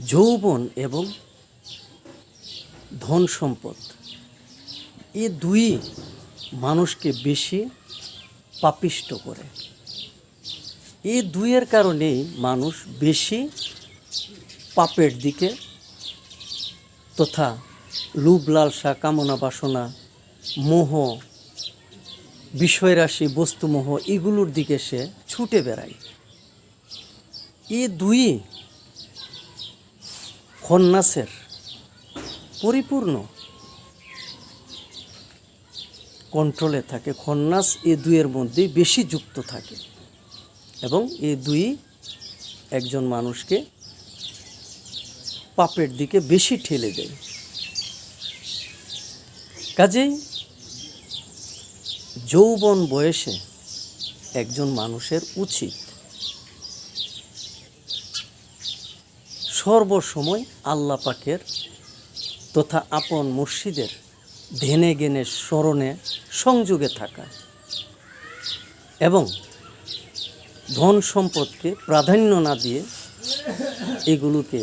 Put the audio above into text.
যৌবন এবং ধন সম্পদ এ দুই মানুষকে বেশি পাপিষ্ট করে। এই দুইয়ের কারণেই মানুষ বেশি পাপের দিকে তথা লোভ লালসা কামনা বাসনা মোহ বিষয়রাশি বস্তুমোহ এগুলোর দিকে সে ছুটে বেড়ায়। এই দুই খন্নাসের পরিপূর্ণ কন্ট্রোলে থাকে। খন্নাস এই দুইয়ের মধ্যে বেশি যুক্ত থাকে এবং এই দুই একজন মানুষকে পাপের দিকে বেশি ঠেলে দেয়। কাজেই যৌবন বয়সে একজন মানুষের উচিত সর্বসময় আল্লাহ পাকের তথা আপন মুর্শিদের ধ্যানে জ্ঞানের স্মরণে সংযোগে থাকা এবং ধন সম্পদকে প্রাধান্য না দিয়ে এগুলোকে